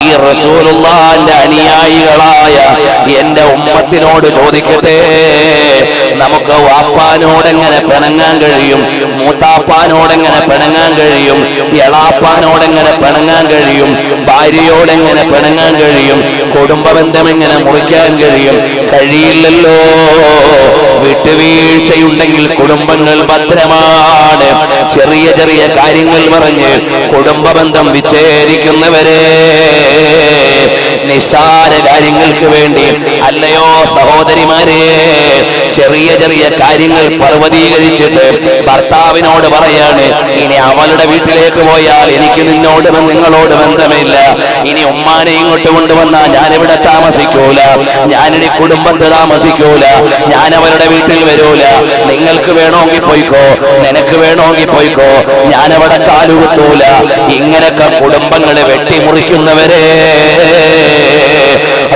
ഈ റസൂലുള്ളാഹിന്റെ അനുയായികളായ എന്റെ ഉമ്മത്തിനോട് ചോദിക്കട്ടെ, നമുക്ക് വാപ്പാനോടെങ്ങനെ പിണങ്ങാൻ കഴിയും? മൂത്താപ്പാനോടെങ്ങനെ പിണങ്ങാൻ കഴിയും? എളാപ്പാനോടെങ്ങനെ പിണങ്ങാൻ കഴിയും? ഭാര്യയോടെങ്ങനെ പിണങ്ങാൻ കഴിയും? കുടുംബബന്ധം എങ്ങനെ മുറിക്കാൻ കഴിയും? കഴിയില്ലല്ലോ. വിട്ടുവീഴ്ചയുണ്ടെങ്കിൽ കുടുംബങ്ങൾ ഭദ്രമാണ്. ചെറിയ ചെറിയ കാര്യങ്ങൾ പറഞ്ഞ് കുടുംബബന്ധം വിച്ഛേദിക്കുന്നവരെ, നിസ്സാര കാര്യങ്ങൾക്ക് വേണ്ടി അല്ലയോ സഹോദരിമാരെ, ചെറിയ ചെറിയ കാര്യങ്ങൾ പർവ്വതീകരിച്ചിട്ട് ഭർത്താവിനോട് പറയാണ്, ഇനി അവളുടെ വീട്ടിലേക്ക് പോയാൽ എനിക്ക് നിങ്ങളോട് ബന്ധമില്ല. ഇനി ഉമ്മാനെ ഇങ്ങോട്ട് കൊണ്ടുവന്നാൽ ഞാനിവിടെ താമസിക്കൂല, ഞാനിനി കുടുംബത്ത് താമസിക്കൂല, ഞാൻ അവരുടെ വീട്ടിൽ വരൂല. നിങ്ങൾക്ക് വേണമെങ്കിൽ പോയിക്കോ, നിനക്ക് വേണമെങ്കിൽ പോയിക്കോ, ഞാനവിടെ കാലുകുത്തൂല. ഇങ്ങനൊക്കെ കുടുംബങ്ങളെ വെട്ടിമുറിക്കുന്നവരെ,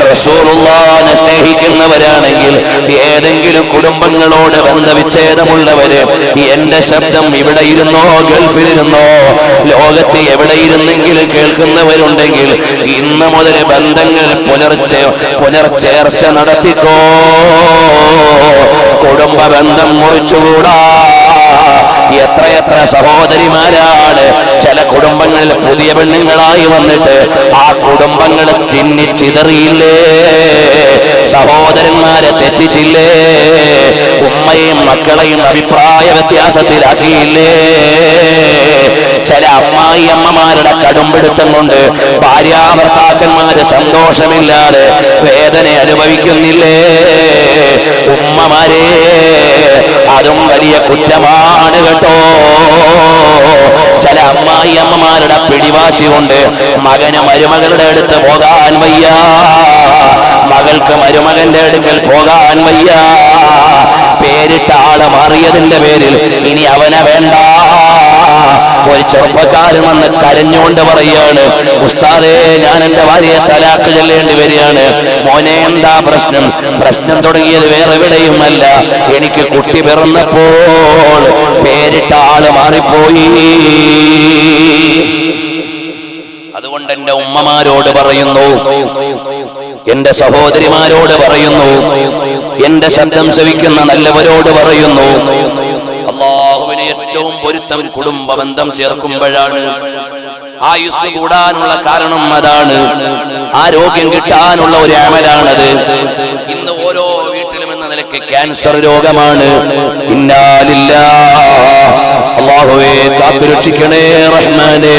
റസൂലുള്ളാഹിനെ സ്നേഹിക്കുന്നവരാണെങ്കിൽ ഏതെങ്കിലും കുടുംബങ്ങളോട് ബന്ധവിച്ഛേദമുള്ളവര്, എന്റെ ശബ്ദം ഇവിടെ ഇരുന്നോ ഗൾഫിലിരുന്നോ ലോകത്ത് എവിടെ ഇരുന്നെങ്കിലും കേൾക്കുന്നവരുണ്ടെങ്കിൽ ഇന്ന് മുതൽ ബന്ധങ്ങൾ പുനർചേർച്ച നടത്തിക്കോ. കുടുംബ ബന്ധം മുറിച്ചുകൂടാ. എത്രയെത്ര സഹോദരിമാരാണ് ചില കുടുംബങ്ങളിൽ പുതിയ പെണ്ണുങ്ങളായി വന്നിട്ട് ആ കുടുംബങ്ങൾ ചിന്നിച്ചിതറിയില്ലേ? സഹോദരന്മാരെ തെറ്റിച്ചില്ലേ? ഉമ്മയും മക്കളെയും അഭിപ്രായ വ്യത്യാസത്തിലാക്കിയില്ലേ? ചില അമ്മായിയമ്മമാരുടെ കടുംപിടുത്തം കൊണ്ട് ഭാര്യാഭർത്താക്കന്മാര് സന്തോഷമില്ലാതെ വേദന അനുഭവിക്കുന്നില്ലേ? ഉമ്മമാരെ, അതും വലിയ കുറ്റമാണ് കേട്ടോ. ചില അമ്മായിയമ്മമാരുടെ പിടിവാശി കൊണ്ട് മകന് മരുമകളുടെ അടുത്ത് പോകാൻ വയ്യ, മകൾക്ക് മരുമകന്റെ അടുക്കൽ പോകാൻ വയ്യ. പേരിട്ട ആള് മാറിയതിന്റെ പേരിൽ ഇനി അവനെ വേണ്ട. ഒരു ചെറുപ്പക്കാരൻ വന്ന് കരഞ്ഞുകൊണ്ട് പറയാണ്, ഉസ്താദേ, ഞാൻ എന്റെ ഭാര്യയെ തലാക്ക് ചൊല്ലേണ്ടി വരികയാണ്. മോനെ, എന്താ പ്രശ്നം? പ്രശ്നം തുടങ്ങിയത് വേറെ എവിടെയുമല്ല, എനിക്ക് കുട്ടി പിറന്നപ്പോൾ പേരിട്ട ആള് മാറിപ്പോയി. അതുകൊണ്ട് എന്റെ ഉമ്മമാരോട് പറയുന്നു, എന്റെ സഹോദരിമാരോട് പറയുന്നു, എന്റെ ശബ്ദം ശ്രവിക്കുന്ന നല്ലവരോട് പറയുന്നു, അല്ലാഹുവിന് ഏറ്റവും പൊരുത്തം കുടുംബ ബന്ധം ചേർക്കുമ്പോഴാണ്. ആയുസ് കൂടാനുള്ള കാരണം അതാണ്, ആരോഗ്യം കിട്ടാനുള്ള ഒരു അമലാണത്. ഇന്ന് ഓരോ വീട്ടിലും എന്ന നിലയ്ക്ക് ക്യാൻസർ രോഗമാണ്. ഇന്നാ ലില്ലാഹ്. അല്ലാഹുവേ കാത്തുരക്ഷിക്കണേ റഹ്മാനേ,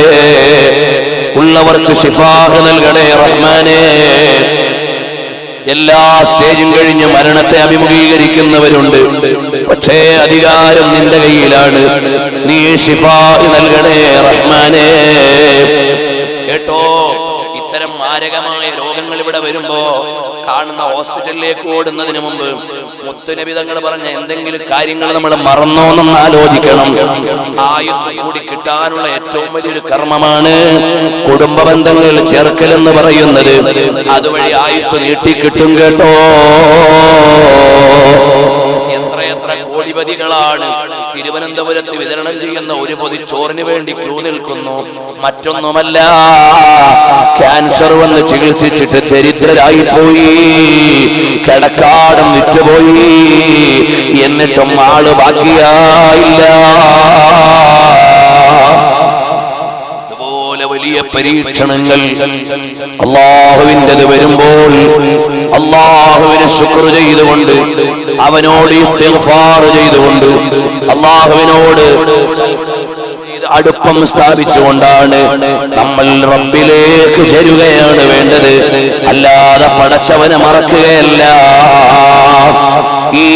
ഉള്ളവർക്ക് ശിഫാഹ് നൽകണേ റഹ്മാനേ. എല്ലാ സ്റ്റേജും കഴിഞ്ഞ് മരണത്തെ അഭിമുഖീകരിക്കുന്നവരുണ്ട്, പക്ഷേ അധികാരം നിന്റെ കയ്യിലാണ്. നീ ശിഫാഹ് നൽകണേ റഹ്മാനേ. കേട്ടോ, ഇത്തരം മാരകമായ രോഗങ്ങൾ ഇവിടെ വരുമ്പോ കാണുന്ന ഹോസ്പിറ്റലിലേക്ക് ഓടുന്നതിന് മുമ്പ് മുത്തുനബി തങ്ങൾ പറഞ്ഞ എന്തെങ്കിലും കാര്യങ്ങൾ നമ്മൾ മറന്നോന്നൊന്ന് ആലോചിക്കണം. ആയുസ് കൂടി കിട്ടാനുള്ള ഏറ്റവും വലിയൊരു കർമ്മമാണ് കുടുംബ ബന്ധങ്ങൾ ചേർക്കലെന്ന് പറയുന്നത്. അതുവഴി ആയുസ് നീട്ടിക്കിട്ടും കേട്ടോ. എത്രയെത്ര കോടിപതികളാണ് തിരുവനന്തപുരത്ത് വിതരണം ചെയ്യുന്ന ഒരു പൊതി ചോറിന് വേണ്ടി ക്യൂ നിൽക്കുന്നു. മറ്റൊന്നുമല്ല, ക്യാൻസർ വന്ന് ചികിത്സിച്ചിട്ട് ദരിദ്രരായി പോയി, കിടക്കാടം വിറ്റുപോയി, എന്നിട്ടും ആള് ബാക്കിയായില്ല. വലിയ പരീക്ഷണങ്ങൾ അല്ലാഹുവിൻ്റെത് വരുമ്പോൾ അല്ലാഹുവിനെ ശുക്ർ ചെയ്തുകൊണ്ട്, അവനോട് ഇസ്തിഗ്ഫാർ ചെയ്തുകൊണ്ട്, അല്ലാഹുവിനോട് അടുപ്പം സ്ഥാപിച്ചുകൊണ്ടാണ് നമ്മൾ റബ്ബിലേക്ക് ചേരുകയാണ് വേണ്ടത്. അല്ലാതെ പടച്ചവനെ മറക്കുകയല്ല. ഈ